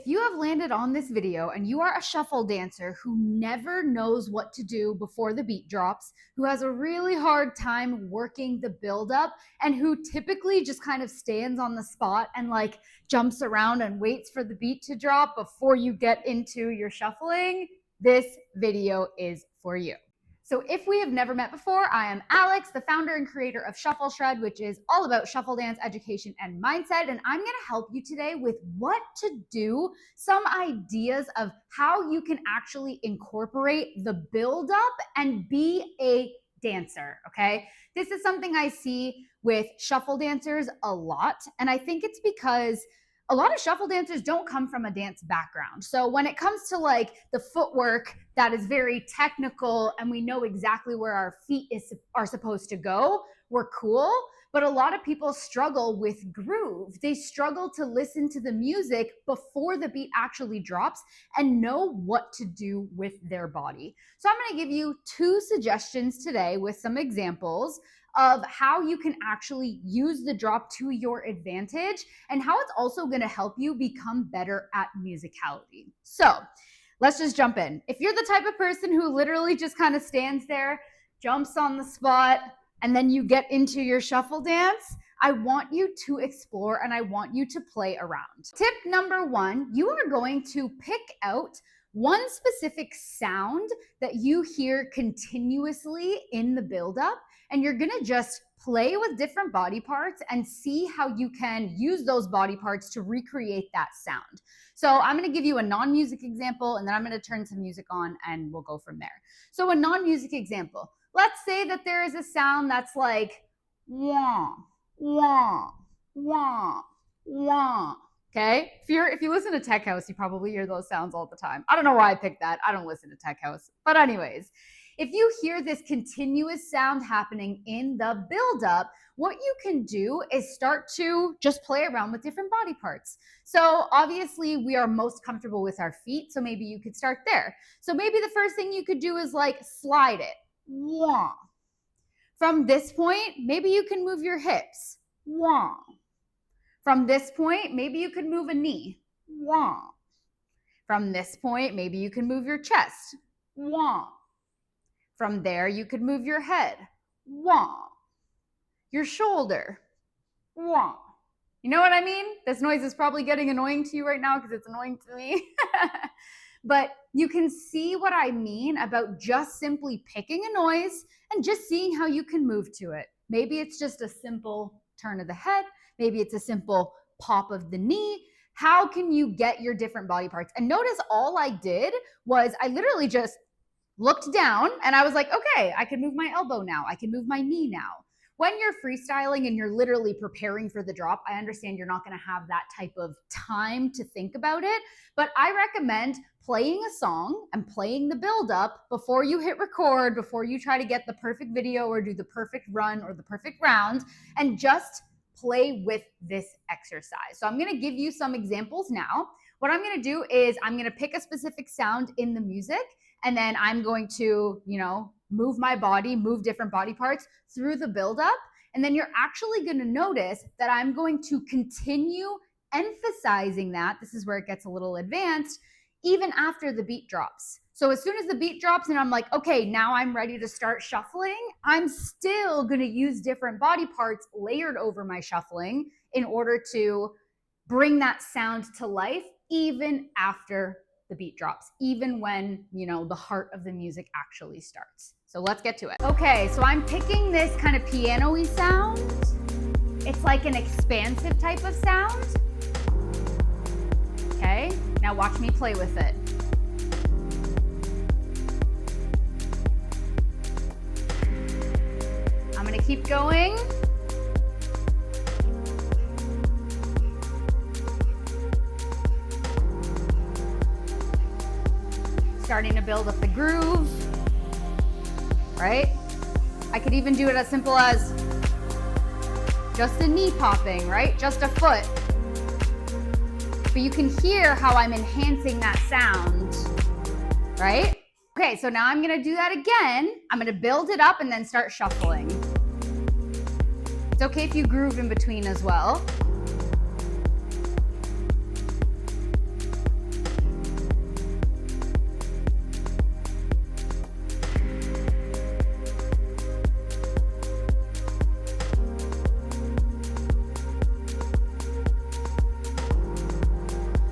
If you have landed on this video and you are a shuffle dancer who never knows what to do before the beat drops, who has a really hard time working the build up, and who typically just kind of stands on the spot and like jumps around and waits for the beat to drop before you get into your shuffling, this video is for you. So if we have never met before, I am Alex, the founder and creator of Shuffle Shred, which is all about shuffle dance education and mindset. And I'm going to help you today with what to do, some ideas of how you can actually incorporate the build up and be a dancer, okay? This is something I see with shuffle dancers a lot. And I think it's because a lot of shuffle dancers don't come from a dance background. So when it comes to like the footwork that is very technical and we know exactly where our feet are supposed to go, we're cool. But a lot of people struggle with groove. They struggle to listen to the music before the beat actually drops and know what to do with their body. So I'm going to give you 2 suggestions today with some examples of how you can actually use the drop to your advantage and how it's also going to help you become better at musicality. So let's just jump in. If you're the type of person who literally just kind of stands there, jumps on the spot, and then you get into your shuffle dance, I want you to explore and I want you to play around. Tip number 1, you are going to pick out one specific sound that you hear continuously in the buildup, and you're gonna just play with different body parts and see how you can use those body parts to recreate that sound. So I'm gonna give you a non-music example, and then I'm gonna turn some music on and we'll go from there. So a non-music example, let's say that there is a sound that's like wah, wah, wah, wah. Okay, if you listen to Tech House, you probably hear those sounds all the time. I don't know why I picked that. I don't listen to Tech House. But anyways, if you hear this continuous sound happening in the buildup, what you can do is start to just play around with different body parts. So obviously we are most comfortable with our feet, so maybe you could start there. So maybe the first thing you could do is like slide it. Wah. From this point, maybe you can move your hips. Wah. From this point, maybe you could move a knee. Wah. From this point, maybe you can move your chest. Wah. From there, you could move your head. Wah. Your shoulder. Wah. You know what I mean? This noise is probably getting annoying to you right now because it's annoying to me. But you can see what I mean about just simply picking a noise and just seeing how you can move to it. Maybe it's just a simple turn of the head. Maybe it's a simple pop of the knee. How can you get your different body parts? And notice all I did was I literally just looked down and I was like, okay, I can move my elbow now. I can move my knee now. When you're freestyling and you're literally preparing for the drop, I understand you're not going to have that type of time to think about it, but I recommend playing a song and playing the build up before you hit record, before you try to get the perfect video or do the perfect run or the perfect round, and just play with this exercise. So I'm going to give you some examples now. What I'm going to do is I'm going to pick a specific sound in the music, and then I'm going to, move my body, move different body parts through the buildup. And then you're actually going to notice that I'm going to continue emphasizing that. This is where it gets a little advanced, even after the beat drops. So as soon as the beat drops and I'm like, okay, now I'm ready to start shuffling, I'm still going to use different body parts layered over my shuffling in order to bring that sound to life, even after the beat drops, even when, the heart of the music actually starts. So let's get to it. Okay, so I'm picking this kind of piano-y sound. It's like an expansive type of sound. Okay, now watch me play with it. I'm gonna keep going. Starting to build up the groove, right? I could even do it as simple as just a knee popping, right? Just a foot. But you can hear how I'm enhancing that sound, right? Okay, so now I'm gonna do that again. I'm gonna build it up and then start shuffling. It's okay if you groove in between as well.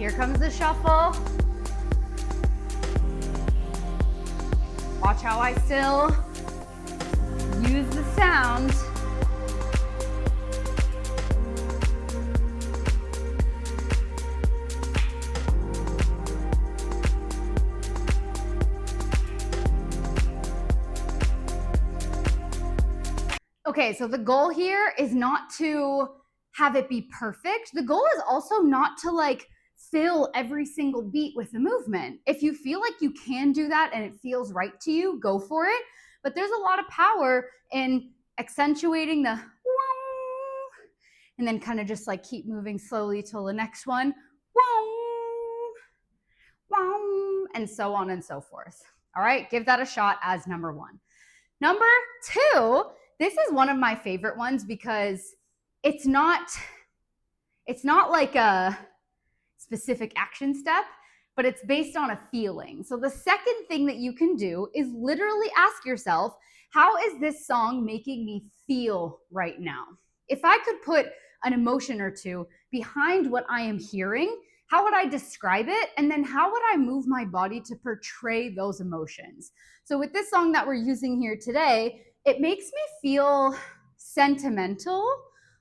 Here comes the shuffle. Watch how I still use the sound. Okay, so the goal here is not to have it be perfect. The goal is also not to like fill every single beat with the movement. If you feel like you can do that and it feels right to you, go for it. But there's a lot of power in accentuating the and then kind of just like keep moving slowly till the next one, and so on and so forth. All right, give that a shot as number one. Number two, this is one of my favorite ones because it's not like a specific action step, but it's based on a feeling. So the second thing that you can do is literally ask yourself, how is this song making me feel right now? If I could put an emotion or two behind what I am hearing, how would I describe it? And then how would I move my body to portray those emotions? So with this song that we're using here today, it makes me feel sentimental.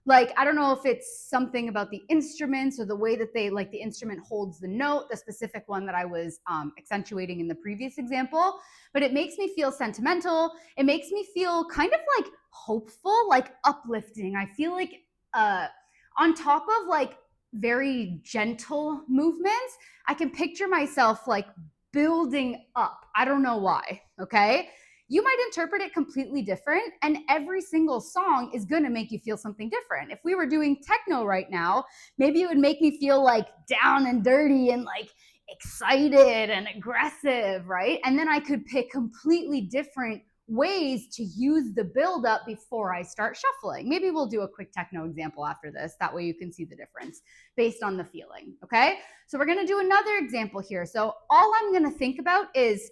Like, I don't know if it's something about the instruments or the way that they, like the instrument holds the note, the specific one that I was accentuating in the previous example, but it makes me feel sentimental. It makes me feel kind of like hopeful, like uplifting. I feel like on top of like very gentle movements, I can picture myself like building up. I don't know why, okay? You might interpret it completely different, and every single song is gonna make you feel something different. If we were doing techno right now, maybe it would make me feel like down and dirty and like excited and aggressive, right? And then I could pick completely different ways to use the buildup before I start shuffling. Maybe we'll do a quick techno example after this. That way you can see the difference based on the feeling, okay? So we're gonna do another example here. So all I'm gonna think about is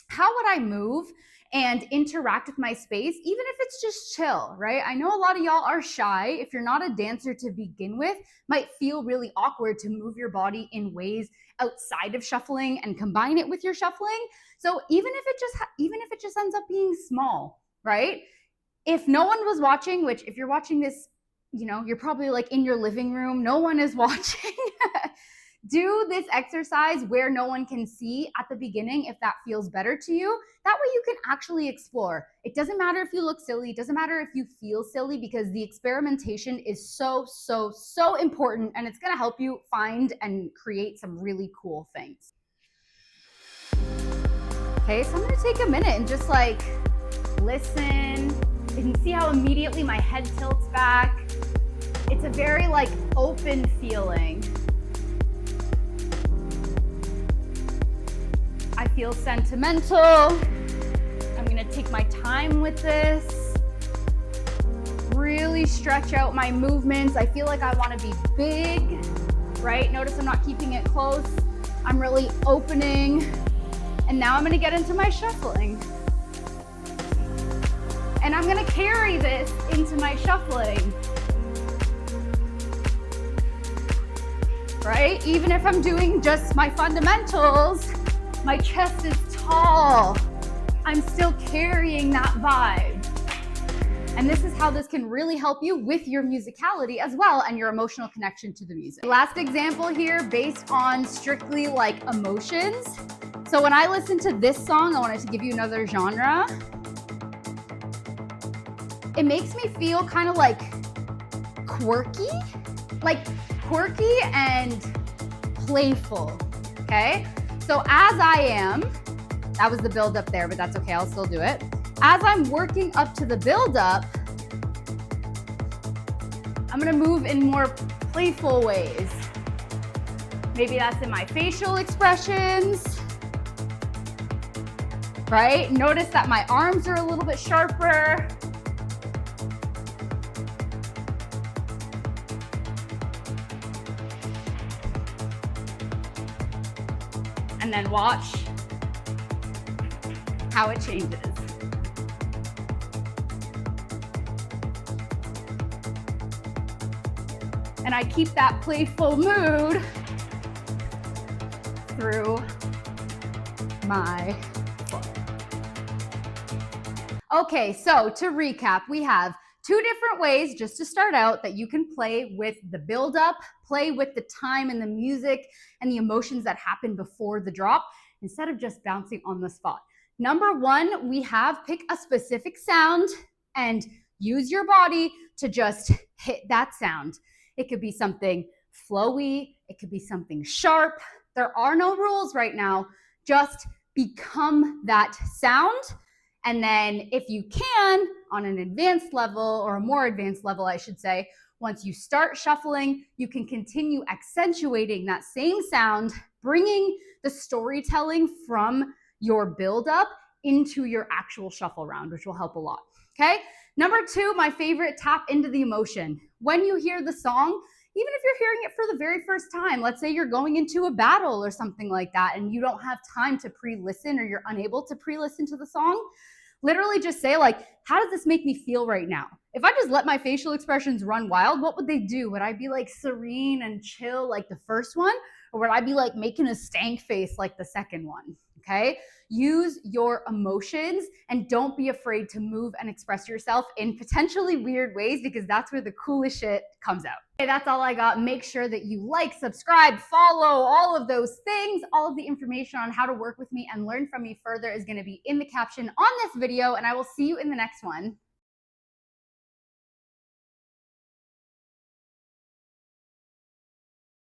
how would I move and interact with my space, even if it's just chill, right? I know a lot of y'all are shy. If you're not a dancer to begin with, might feel really awkward to move your body in ways outside of shuffling and combine it with your shuffling. So even if it just ends up being small, right? If no one was watching, which if you're watching this, you know, you're probably like in your living room, no one is watching. Do this exercise where no one can see at the beginning if that feels better to you. That way you can actually explore. It doesn't matter if you look silly. It doesn't matter if you feel silly, because the experimentation is so, so, so important, and it's gonna help you find and create some really cool things. Okay, so I'm gonna take a minute and just like listen. You can see how immediately my head tilts back. It's a very like open feeling. I feel sentimental. I'm gonna take my time with this. Really stretch out my movements. I feel like I wanna be big, right? Notice I'm not keeping it close. I'm really opening. And now I'm gonna get into my shuffling. And I'm gonna carry this into my shuffling. Right? Even if I'm doing just my fundamentals, my chest is tall. I'm still carrying that vibe. And this is how this can really help you with your musicality as well and your emotional connection to the music. Last example here based on strictly like emotions. So when I listen to this song, I wanted to give you another genre. It makes me feel kind of like quirky and playful, okay? So as I am, that was the build up there, but that's okay, I'll still do it. As I'm working up to the build up, I'm gonna move in more playful ways. Maybe that's in my facial expressions, right? Notice that my arms are a little bit sharper. And then watch how it changes. And I keep that playful mood through my foot. Okay, so to recap, we have 2 different ways just to start out that you can play with the build-up, play with the time and the music and the emotions that happen before the drop instead of just bouncing on the spot. Number 1, we have pick a specific sound and use your body to just hit that sound. It could be something flowy, it could be something sharp. There are no rules right now. Just become that sound. And then if you can, on an advanced level, or a more advanced level, I should say, once you start shuffling, you can continue accentuating that same sound, bringing the storytelling from your buildup into your actual shuffle round, which will help a lot, okay? Number 2, my favorite, tap into the emotion. When you hear the song, even if you're hearing it for the very first time, let's say you're going into a battle or something like that and you don't have time to pre-listen or you're unable to pre-listen to the song, literally just say like, how does this make me feel right now? If I just let my facial expressions run wild, what would they do? Would I be like serene and chill like the first one? Or would I be like making a stank face like the second one? Okay? Use your emotions and don't be afraid to move and express yourself in potentially weird ways because that's where the coolest shit comes out. Okay, that's all I got. Make sure that you like, subscribe, follow, all of those things. All of the information on how to work with me and learn from me further is going to be in the caption on this video, and I will see you in the next one.